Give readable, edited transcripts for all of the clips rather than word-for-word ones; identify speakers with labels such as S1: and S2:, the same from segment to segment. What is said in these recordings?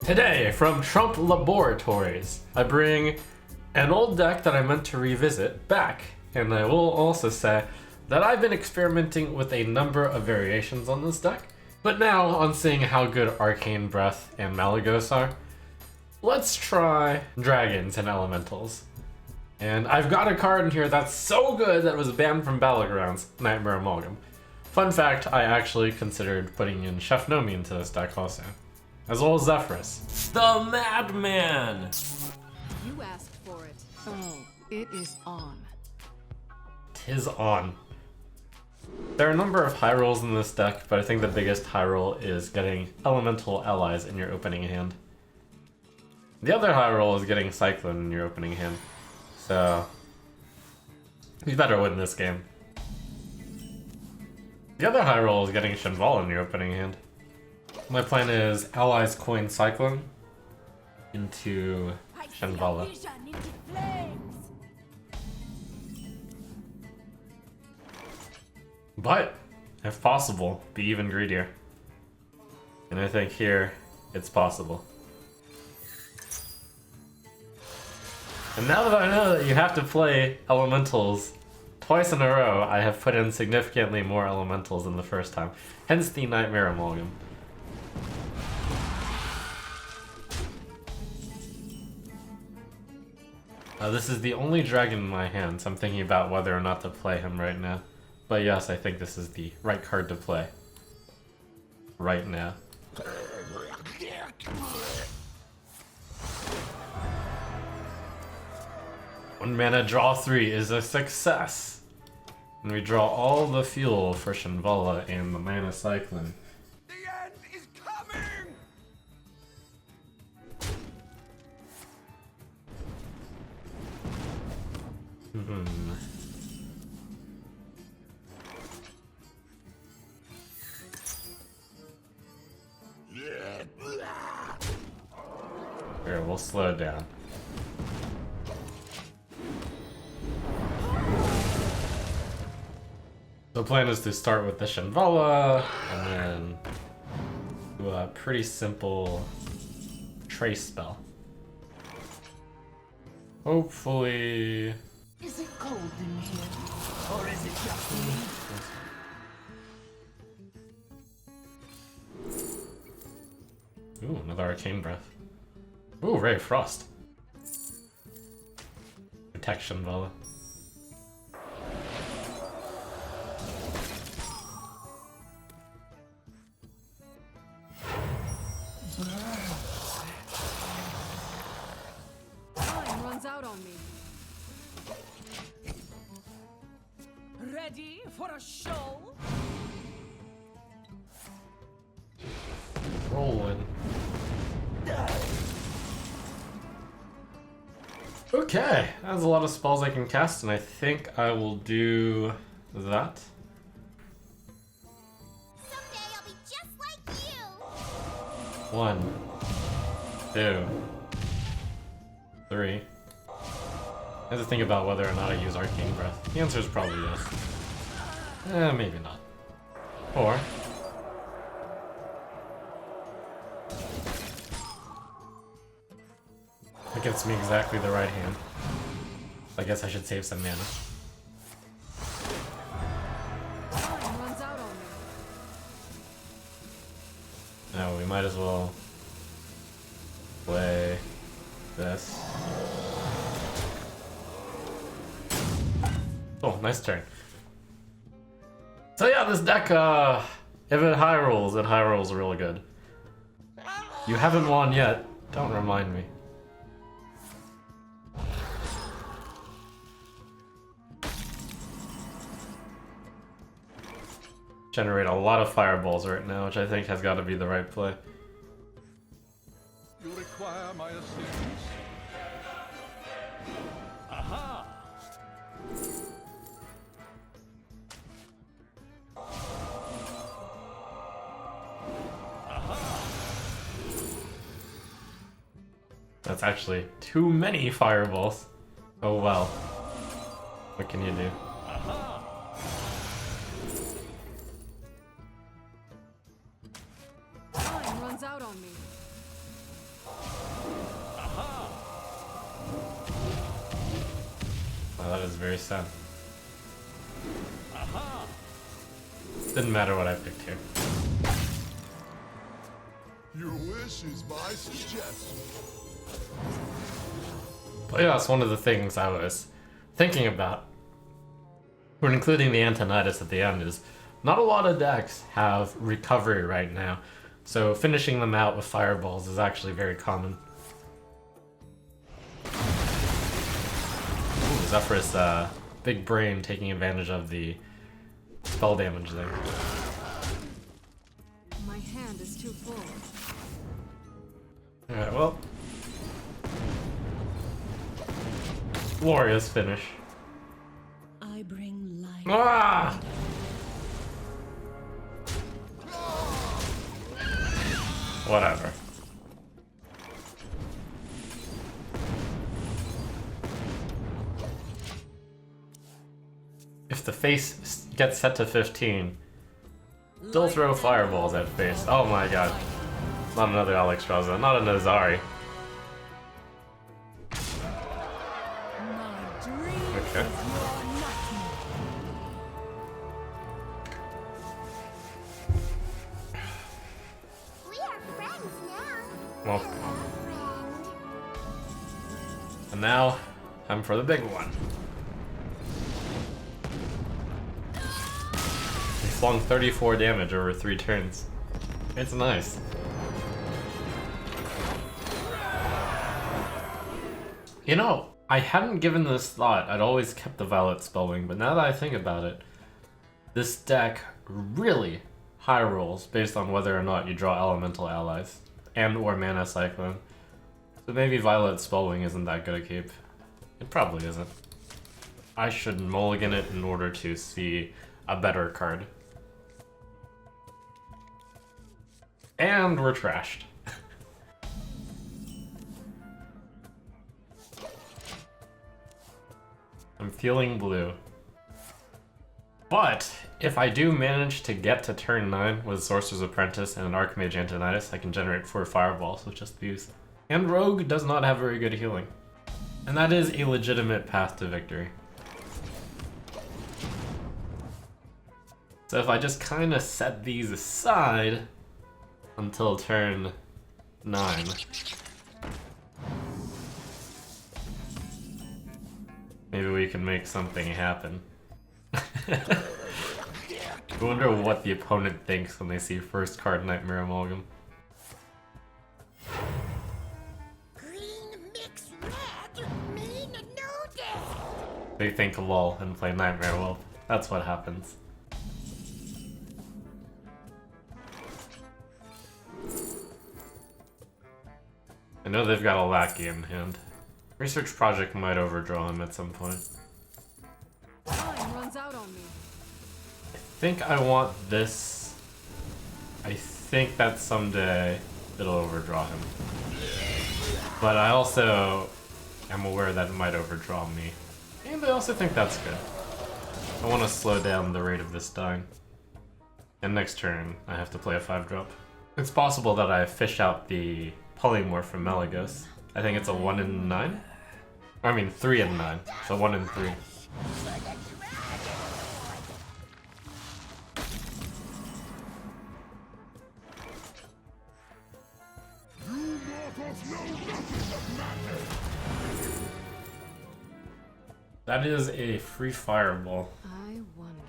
S1: Today, from Trump Laboratories, I bring an old deck that I meant to revisit back, and I will also say that I've been experimenting with a number of variations on this deck, but now, on seeing how good Arcane Breath and Malygos are, let's try Dragons and Elementals. And I've got a card in here that's so good that it was banned from Battlegrounds, Nightmare Amalgam. Fun fact, I actually considered putting in Chef Nomi into this deck also, as well as Zephyrus.
S2: The Madman!
S3: You asked for it. Oh, it is on.
S1: Tis on. There are a number of high rolls in this deck, but I think the biggest high roll is getting Elemental allies in your opening hand. The other high roll is getting Cyclone in your opening hand. So, you better win this game. The other high roll is getting Shinvala in your opening hand. My plan is allies coin Cyclone into Shinvala. But, if possible, be even greedier. And I think here, it's possible. And now that I know that you have to play Elementals twice in a row, I have put in significantly more Elementals than the first time. Hence the Nightmare Amalgam. This is the only dragon in my hand, so I'm thinking about whether or not to play him right now. But yes, I think this is the right card to play. Right now. 1 mana draw 3 is a success. And we draw all the fuel for Shinvala and the mana Cyclone.
S4: The end is coming!
S1: Here, we'll slow it down. The plan is to start with the Shinvala, and then do a pretty simple trace spell. Hopefully...
S5: Is it cold in here? Or is it just me?
S1: Ooh, another Arcane Breath. Ooh, Ray of Frost. Protect Shinvala.
S3: Time runs out on me.
S5: Ready for a show?
S1: Rolling. Okay, that's a lot of spells I can cast, and I think I will do that.
S6: Someday I'll be just like you.
S1: 1, 2, 3. I have to think about whether or not I use Arcane Breath. The answer is probably yes. Maybe not. 4. That gets me exactly the right hand. I guess I should save some mana.
S3: Time runs out on me.
S1: Now we might as well play this. Oh, nice turn. So yeah, this deck, if it high rolls really good. You haven't won yet. Don't remind me. Generate a lot of fireballs right now, which I think has got to be the right play.
S4: You require my assistance. Aha!
S1: That's actually too many fireballs. Oh well. What can you do?
S3: Time runs out on me.
S1: very sad.
S4: Aha!
S1: Didn't matter what I picked here.
S4: Your wish is my suggestion.
S1: But yeah, that's one of the things I was thinking about when including the Antonitis at the end is not a lot of decks have recovery right now, so finishing them out with fireballs is actually very common. Ooh, Zephyrus, big brain taking advantage of the spell damage there.
S3: My hand is too full.
S1: Alright, well. Glorious finish.
S5: I bring light.
S1: Ah! Whatever. If the face gets set to 15, still throw fireballs at face. Oh my god. Not another Alex Raza, not a Nazari.
S5: My dream
S1: Okay.
S5: is your nightmare.
S6: We are friends now.
S1: Well,
S6: Friend.
S1: and now, time for the big one. He flung 34 damage over 3 turns. It's nice. You know, I hadn't given this thought. I'd always kept the Violet Spellwing, but now that I think about it, this deck really high rolls based on whether or not you draw elemental allies and or mana Cyclone. So maybe Violet Spellwing isn't that good a keep. It probably isn't. I should mulligan it in order to see a better card. And we're trashed. I'm feeling blue. But if I do manage to get to turn 9 with Sorcerer's Apprentice and an Archmage Antonitis, I can generate 4 fireballs with just these. And Rogue does not have very good healing. And that is a legitimate path to victory. So if I just kind of set these aside until turn 9. Maybe we can make something happen. I wonder what the opponent thinks when they see first card Nightmare Amalgam.
S6: Green mix red mean no death.
S1: They think lol and play Nightmare Wolf. That's what happens. I know they've got a Lackey in hand. Research Project might overdraw him at some point.
S3: Time runs out on me.
S1: I think I want this. I think that someday it'll overdraw him. But I also am aware that it might overdraw me. And I also think that's good. I want to slow down the rate of this dying. And next turn, I have to play a 5-drop. It's possible that I fish out the Polymorph from Malagos. I think it's a 1 in 9? I mean 3 in 9, so 1 in 3. That is a free fireball.
S3: I wonder.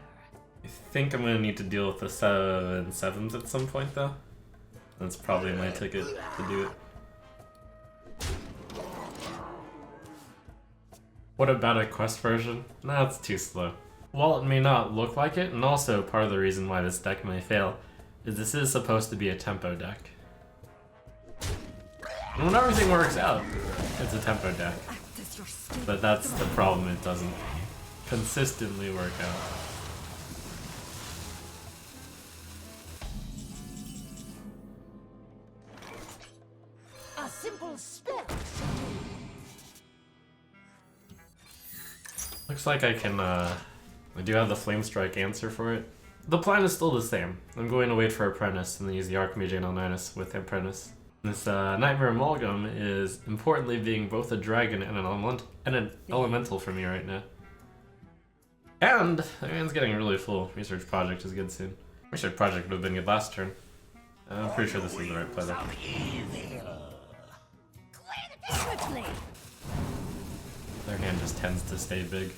S1: I think I'm gonna need to deal with the 7/7s at some point though. That's probably my ticket to do it. What about a quest version? Nah, it's too slow. While it may not look like it, and also part of the reason why this deck may fail, is this is supposed to be a tempo deck. And when everything works out, it's a tempo deck.
S5: Act as your state.
S1: But that's the problem, it doesn't consistently work out.
S5: A simple spell.
S1: Looks like I can, I do have the Flame Strike answer for it. The plan is still the same. I'm going to wait for Apprentice and then use the Archmage Antonitis with Apprentice. This Nightmare Amalgam is importantly being both a dragon and an elemental for me right now. And the man's getting really full. Research project is good soon. Research project would have been good last turn. I'm pretty sure this is the right play though.
S6: Quickly.
S1: Their hand just tends to stay big.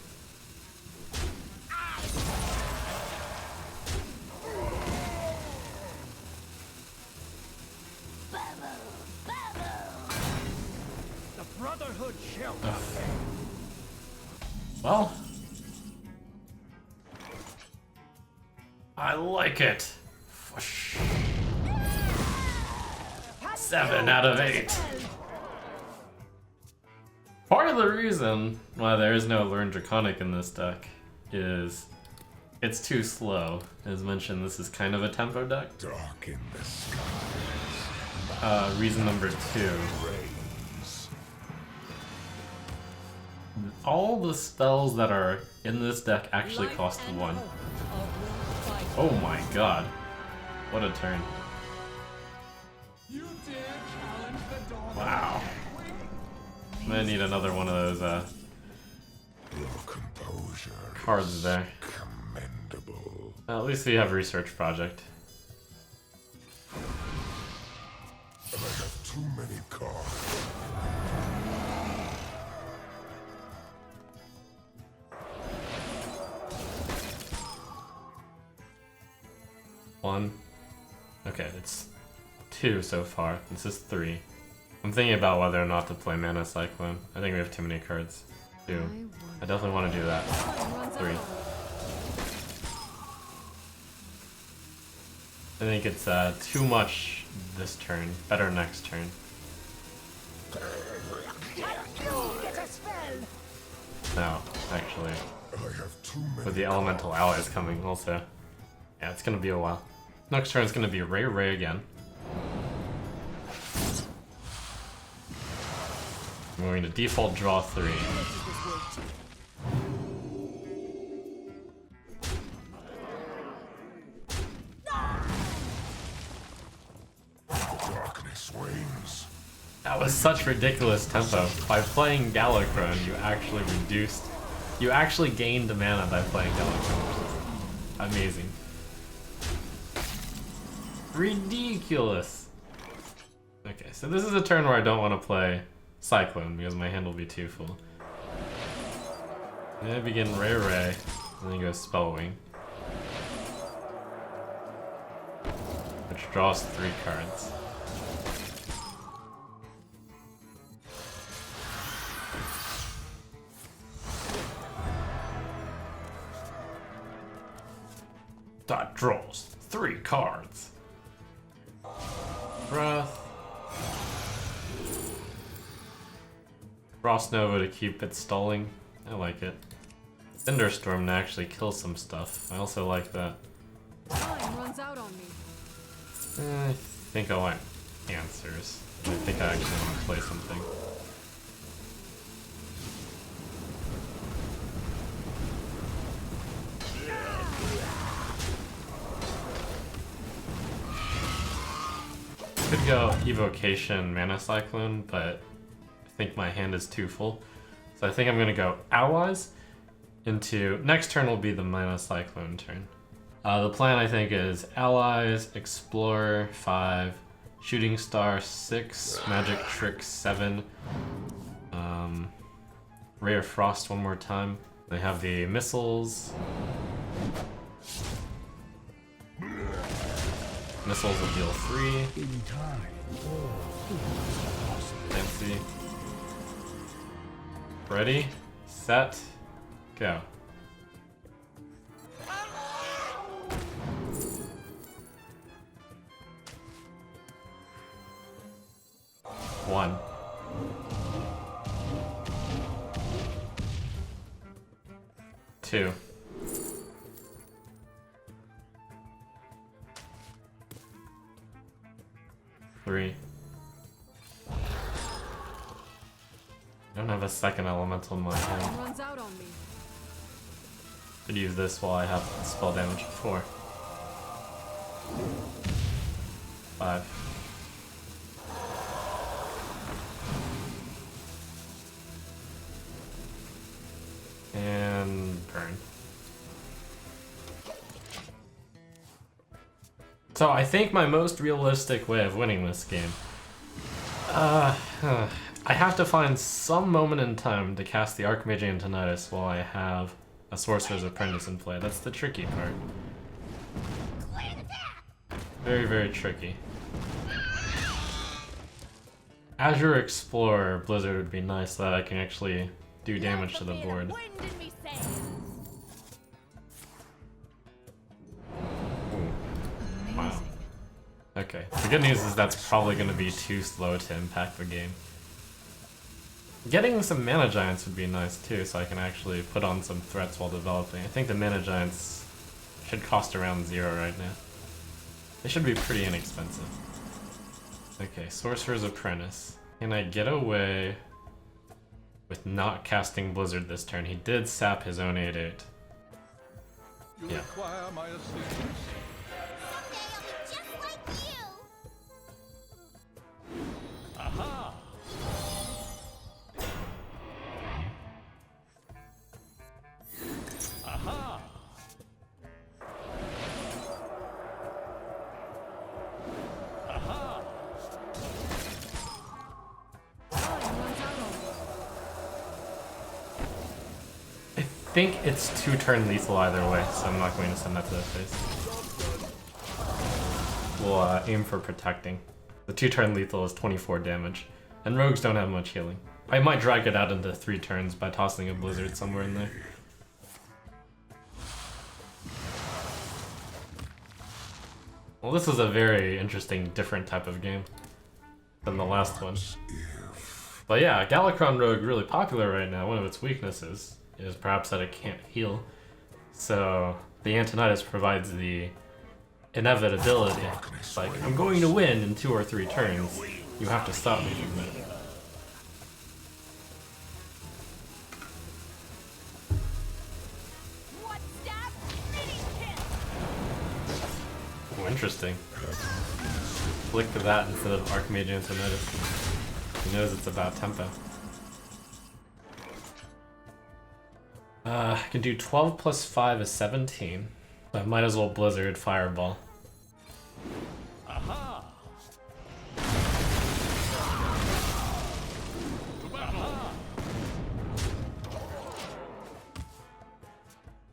S5: The Brotherhood shall
S1: Well, I like it. Whoosh. 7 out of 8. Part of the reason why there is no Learn Draconic in this deck is it's too slow. As mentioned, this is kind of a tempo deck.
S4: Dark in the skies.
S1: Reason number 2.
S4: Rains.
S1: All the spells that are in this deck actually cost 1. Oh my god. What a turn. Wow. I'm gonna need another one of those
S4: Your composure
S1: cards
S4: is
S1: there.
S4: commendable.
S1: At least we have Research Project.
S4: I have too many cards.
S1: One. Okay, it's 2 so far. This is 3. I'm thinking about whether or not to play Mana Cyclone. I think we have too many cards. 2. I definitely want to do that. 3. I think it's too much this turn. Better next turn. No, actually.
S4: I have too many.
S1: With the elemental allies coming also. Yeah, it's gonna be a while. Next turn is gonna be Ray again. I'm going to default draw 3.
S4: Darkness wanes.
S1: That was such ridiculous tempo. By playing Galakrone, you actually gained mana by playing Galakrone, which is amazing. Ridiculous. Okay, so this is a turn where I don't want to play Cyclone because my hand will be too full. Then I begin Ray, and then go Spellwing, which draws 3 cards. That draws 3 cards. Breath. Frost Nova to keep it stalling. I like it. Thunderstorm to actually kill some stuff. I also like that.
S3: Time runs out on me.
S1: I think I want answers. I think I actually want to play something. Could go Evocation Mana Cyclone, but I think my hand is too full. So I think I'm gonna go Allies into... Next turn will be the Mana Cyclone turn. The plan I think is Allies, Explorer 5, Shooting Star 6, Magic Trick 7, Ray of Frost one more time. They have the missiles. Missiles will deal 3.
S5: in time.
S1: Fancy. Ready, set, go. One. Two. Three. I don't have a second elemental in my hand.
S3: Time runs out on me.
S1: Could use this while I have spell damage. 4. 5. And burn. So I think my most realistic way of winning this game, I have to find some moment in time to cast the Archmage Antonidas while I have a Sorcerer's Apprentice in play. That's the tricky part. Very, very tricky. Azure Explorer Blizzard would be nice so that I can actually do damage to the board. Wow. Okay, the good news is that's probably going to be too slow to impact the game. Getting some Mana Giants would be nice too, so I can actually put on some threats while developing. I think the Mana Giants should cost around 0 right now. They should be pretty inexpensive. Okay, Sorcerer's Apprentice. Can I get away with not casting Blizzard this turn? He did sap his own 8/8. Yeah. I think it's 2-turn lethal either way, so I'm not going to send that to the face. We'll aim for protecting. The 2-turn lethal is 24 damage, and rogues don't have much healing. I might drag it out into 3 turns by tossing a Blizzard somewhere in there. Well, this is a very interesting, different type of game than the last one. But yeah, Galakron Rogue really popular right now. One of its weaknesses is perhaps that it can't heal. So the Antonidas provides the inevitability. It's like, I'm going to win in 2 or 3 turns. You have to stop me from that. Oh, interesting. Flick to that instead of Archmage Antonidas. He knows it's about tempo. I can do 12 plus 5 is 17. I might as well Blizzard Fireball. Aha!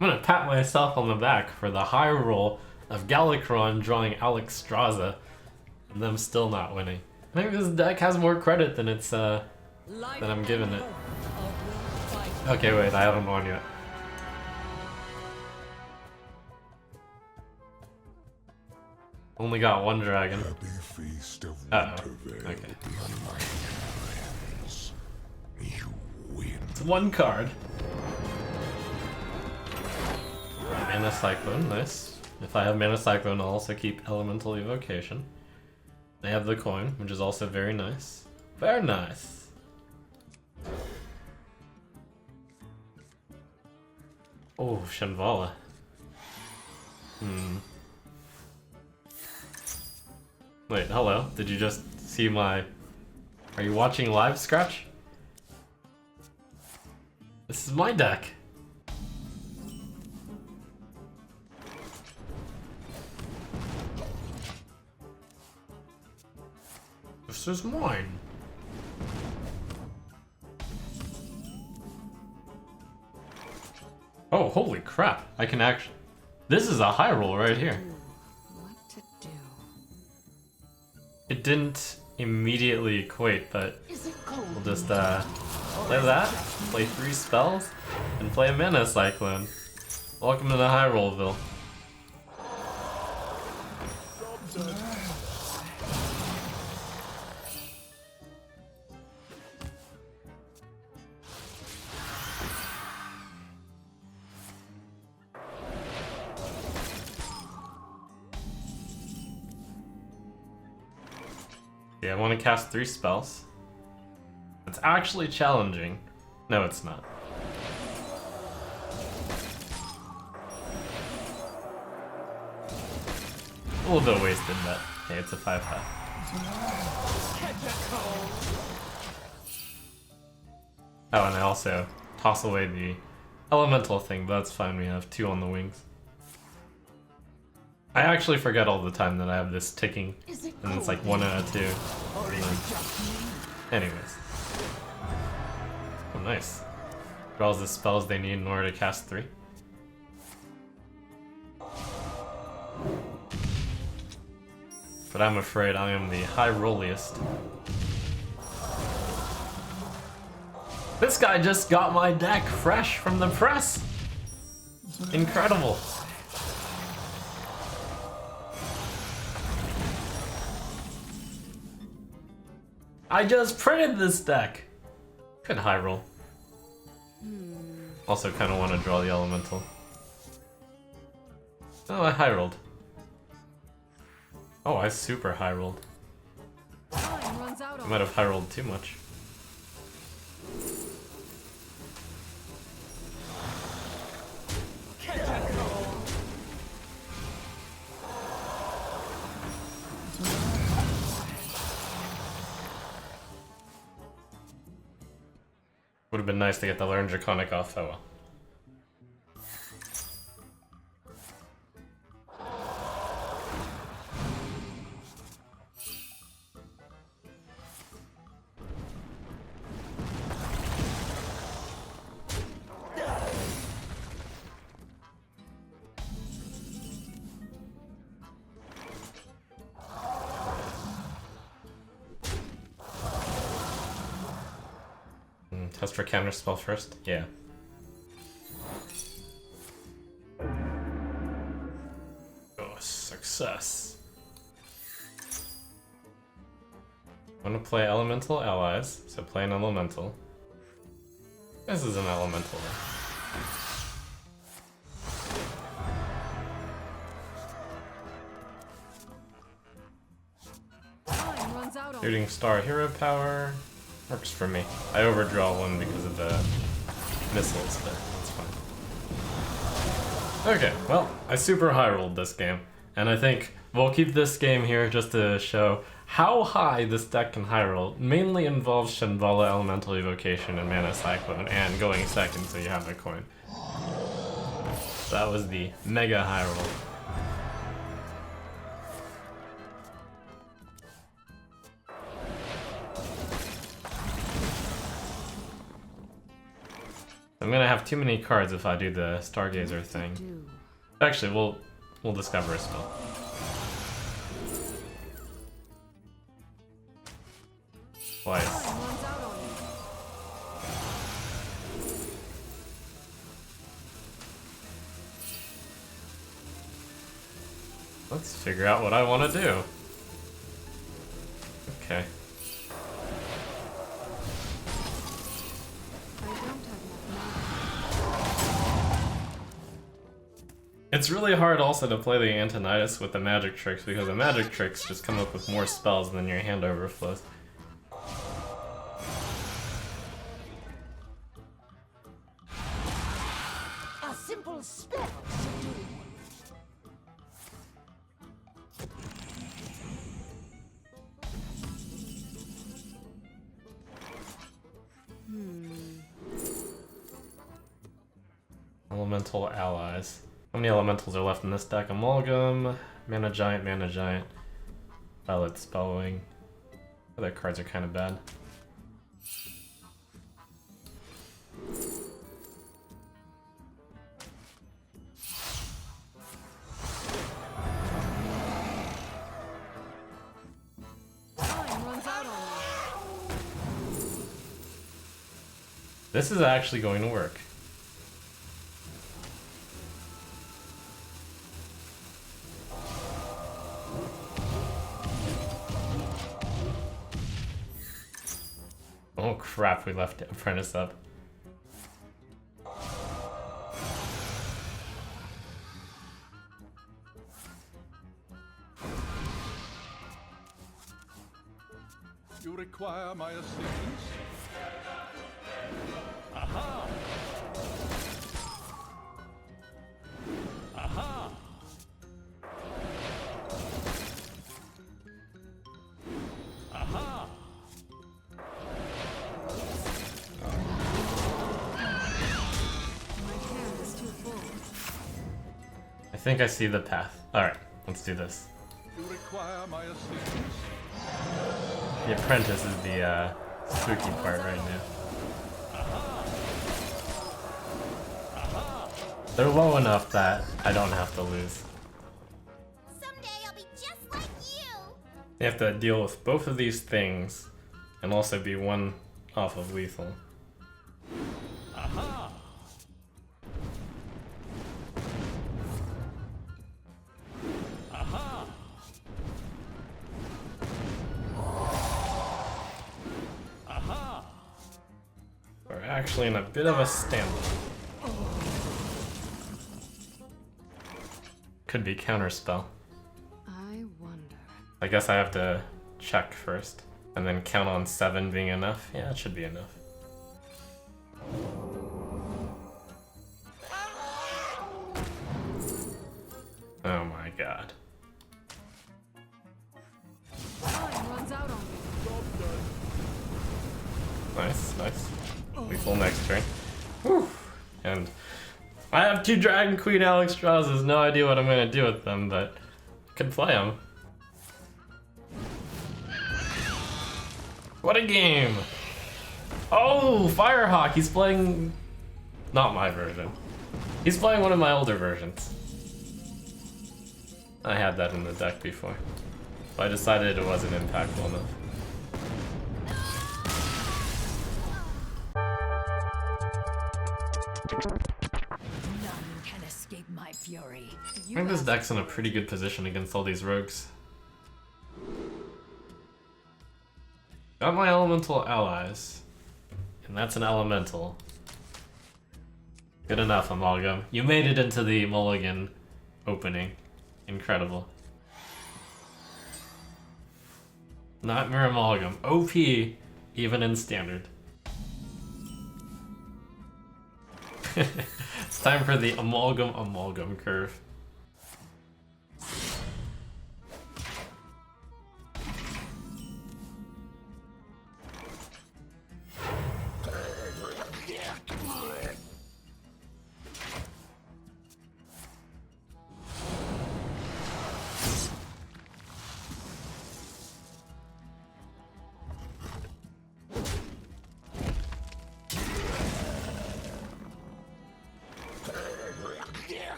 S1: I'm gonna pat myself on the back for the high roll of Galakron drawing Alexstrasza, and them still not winning. I think this deck has more credit than it's than I'm giving it. Okay, wait, I haven't won yet. Only got 1 dragon. Uh-oh. Okay. It's 1 card. Mana Cyclone, nice. If I have Mana Cyclone, I'll also keep Elemental Evocation. They have the coin, which is also very nice. Very nice. Oh, Shanvala. Wait, hello. Did you just see my... Are you watching live, Scratch? This is my deck. This is mine. Oh, holy crap. I can actually... This is a high roll right here.
S3: What to do?
S1: It didn't immediately equate, but we'll just play that, play 3 spells, and play a Mana Cyclone. Welcome to the high rollville. Yeah, I want to cast 3 spells. It's actually challenging. No, it's not. A little bit wasted, but hey, it's a 5/5. Oh, and I also toss away the elemental thing, but that's fine. We have 2 on the wings. I actually forget all the time that I have this ticking,
S6: Is it
S1: and it's like
S6: cold
S1: 1 out of 2.
S5: Or is it just me?
S1: Anyways. Oh, nice. Draws the spells they need in order to cast 3. But I'm afraid I am the high rolliest. This guy just got my deck fresh from the press! Incredible! I just printed this deck! Could high roll. Also kind of want to draw the elemental. Oh, I high rolled. Oh, I super high rolled.
S3: Time runs out
S1: I
S3: on
S1: might have high rolled too much. Would have been nice to get the Learn Draconic off, oh well. Test for counter spell first? Yeah. Oh, success. I want to play elemental allies, so play an elemental. This is an elemental.
S3: time runs out on
S1: Shooting star hero power. Works for me. I overdraw one because of the missiles, but that's fine. Okay, well, I super high rolled this game, and I think we'll keep this game here just to show how high this deck can high roll. It mainly involves Shambhala Elemental Evocation and Mana Cyclone, and going second so you have a coin. That was the mega high roll. I'm gonna have too many cards if I do the Stargazer thing.
S3: do.
S1: Actually, we'll discover a spell. Twice.
S3: Time runs out on you.
S1: Let's figure out what I want to do. Okay.
S3: I don't have enough mana.
S1: It's really hard also to play the Antonidas with the magic tricks because the magic tricks just come up with more spells than your hand overflows.
S6: A simple spell should do.
S1: Elemental allies. How many elementals are left in this deck? Amalgam, Mana Giant, Violet Spellwing. Other cards are kind of bad.
S3: Time runs out on you.
S1: This is actually going to work. Oh crap, we left Apprentice up.
S4: You require my assistance? Aha! Aha! Aha!
S3: My hand is too full.
S1: I think I see the path. Alright. Let's do this.
S4: You require my assistance.
S1: The apprentice is the spooky part right now. They're low enough that I don't have to lose.
S6: Someday I'll be just like you.
S1: You have to deal with both of these things and also be one off of lethal.
S4: Aha! Aha! Aha!
S1: We're actually in a bit of a standoff. Could be counterspell.
S3: I wonder.
S1: I guess I have to check first and then count on 7 being enough. Yeah, it should be enough. Oh my god.
S3: Time runs out on me.
S1: Nice, nice. Lethal next turn. Whew. And I have 2 Dragon Queen Alexstrasas, no idea what I'm gonna do with them, but I can play them. What a game! Oh, Firehawk, he's playing... not my version. He's playing one of my older versions. I had that in the deck before. But I decided it wasn't impactful enough.
S5: None can escape my fury.
S1: I think this deck's in a pretty good position against all these rogues. Got my elemental allies. And that's an elemental. Good enough, Amalgam. You made it into the mulligan opening. Incredible. Nightmare Amalgam. OP, even in standard. It's time for the Amalgam curve.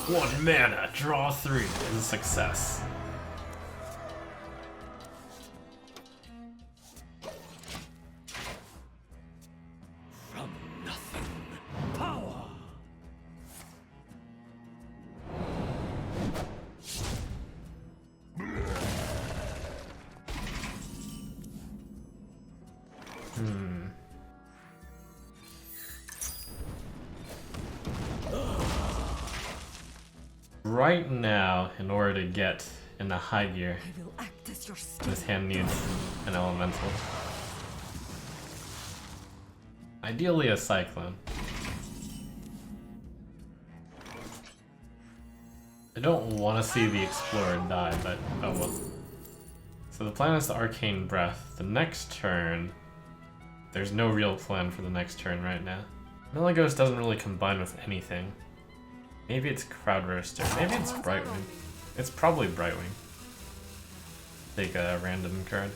S1: One mana, draw 3 is a success.
S4: From nothing, power.
S1: Right now, in order to get in the high gear,
S5: I will act as your skin.
S1: this hand needs an elemental. Ideally a Cyclone. I don't want to see the Explorer die, but oh well. So the plan is the Arcane Breath. The next turn, there's no real plan for the next turn right now. Melagos doesn't really combine with anything. Maybe it's Crowd Roaster. Maybe it's Brightwing. It's probably Brightwing. Take a random card.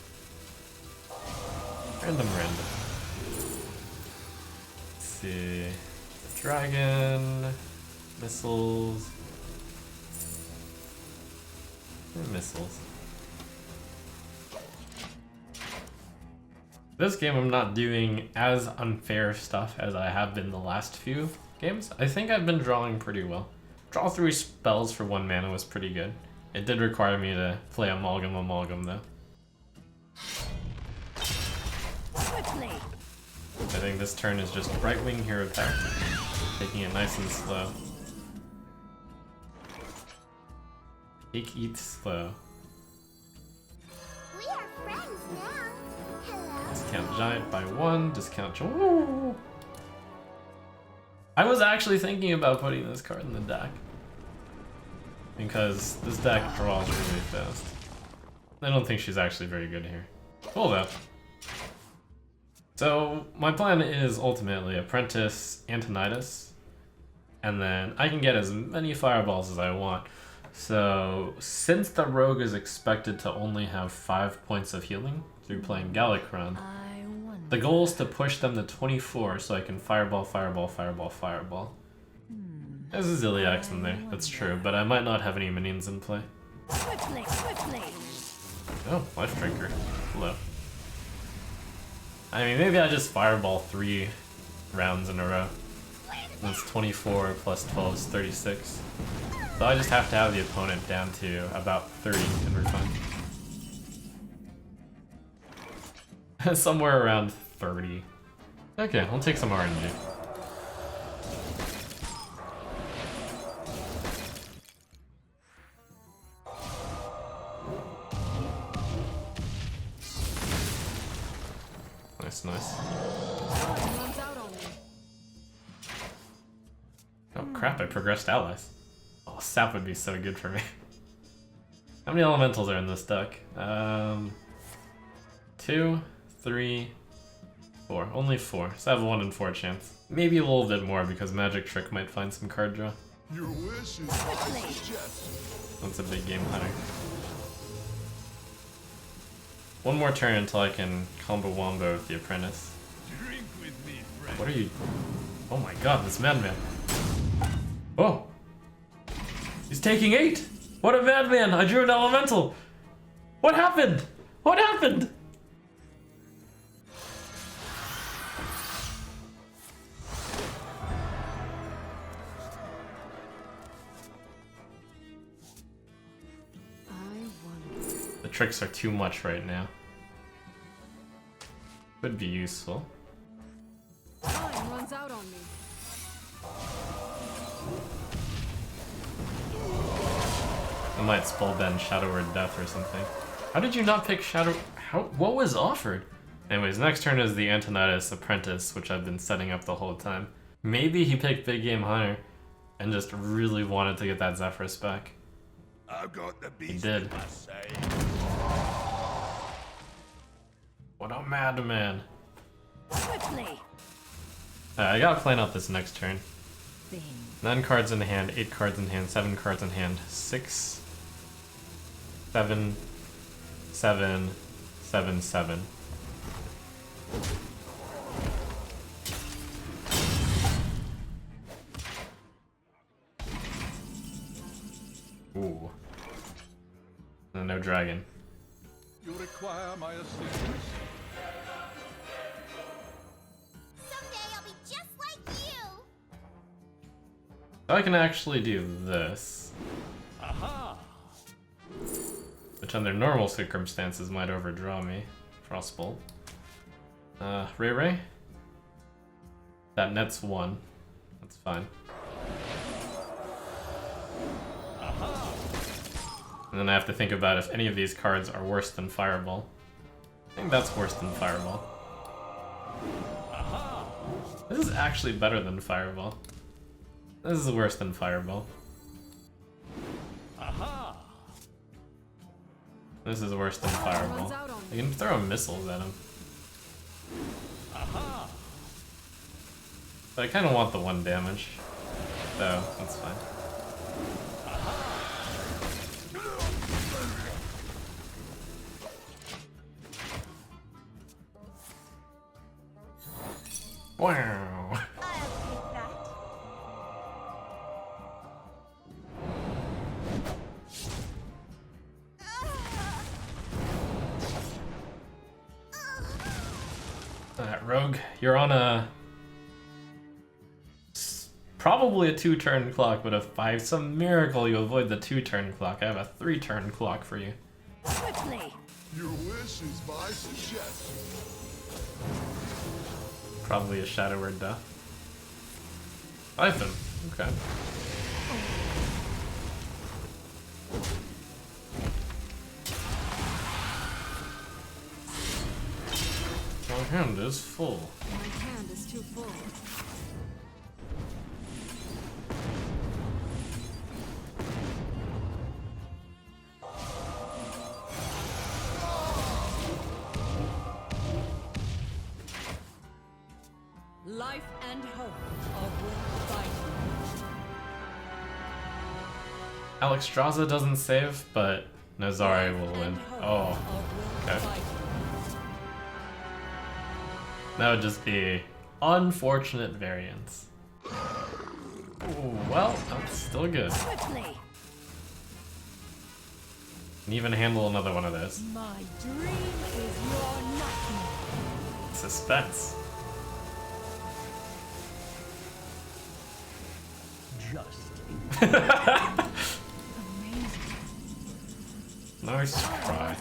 S1: Random. Let's see. Dragon. Missiles. Missiles. This game I'm not doing as unfair stuff as I have been the last few games. I think I've been drawing pretty well. Draw 3 spells for 1 mana was pretty good. It did require me to play Amalgam though.
S5: Swiftly.
S1: I think this turn is just Brightwing Hero Tech, taking it nice and slow. Take, eat, slow.
S6: We are friends now. Hello.
S1: Discount Giant by 1, discount Giant. I was actually thinking about putting this card in the deck. Because this deck draws really fast. I don't think she's actually very good here. Cool though. So my plan is ultimately Apprentice, Antonidas, and then I can get as many fireballs as I want. So since the rogue is expected to only have 5 points of healing through playing Galakron, the goal is to push them to 24 so I can fireball, fireball, fireball, fireball. There's a Zilliax in there, that's true, but I might not have any minions in play.
S5: Swiftly, swiftly.
S1: Oh, Life Drinker. Hello. I mean, maybe I just fireball 3 rounds in a row. That's 24 plus 12 is 36. So I just have to have the opponent down to about 30 and we're fine. Somewhere around 30. Okay, I'll take some RNG. Nice, nice. Oh crap, I progressed allies. Oh, sap would be so good for me. How many elementals are in this deck? 2, 3, 4. Only 4, so I have a 1 in 4 chance. Maybe a little bit more because Magic Trick might find some card draw.
S4: Your wish is my suggestion.
S1: That's a big game hunter. One more turn until I can combo wombo with the apprentice.
S4: Drink with me, friend.
S1: What are you? Oh my god, this madman. Oh! He's taking 8! What a madman! I drew an elemental! What happened? What happened? The tricks are too much right now. Would be useful.
S3: Time runs out on me.
S1: I might spellbend Shadow Word Death or something. How did you not pick Shadow? What was offered? Anyways, next turn is the Antonidas Apprentice, which I've been setting up the whole time. Maybe he picked Big Game Hunter and just really wanted to get that Zephrys back.
S4: I've got the beast.
S1: He did. What a madman.
S5: Swiftly.
S1: I gotta plan out this next turn. 9 cards in hand, 8 cards in hand, 7 cards in hand, 6, 7, 7, 7, 7. Ooh. And no dragon.
S4: You require my assistance.
S6: Someday I'll be just like you.
S1: I can actually do this.
S2: Aha!
S1: Which under normal circumstances might overdraw me. Frostbolt. Ray Ray? That net's 1. That's fine. And then I have to think about if any of these cards are worse than Fireball. I think that's worse than Fireball. This is actually better than Fireball. This is worse than Fireball. This is worse than Fireball. I can throw missiles at him. But I kind of want the 1 damage. So, that's fine. Wow.
S6: I'll take that.
S1: Alright, Rogue, you're on a... probably a 2-turn clock, but if by some miracle you avoid the 2-turn clock, I have a 3-turn clock for you.
S5: Swiftly.
S4: Your wish is my suggestion.
S1: Probably a Shadow Word Death. Siphon, okay. My hand is full.
S3: My hand is too full.
S5: Life and hope of world fighting.
S1: Alexstrasza doesn't save, but Nazari will win. Oh, okay. That would just be unfortunate variance. Ooh, well, that's still good.
S5: Quickly.
S1: Can even handle another one of those.
S5: My dream is your nightmare.
S1: Suspense.
S5: Just
S1: Nice try.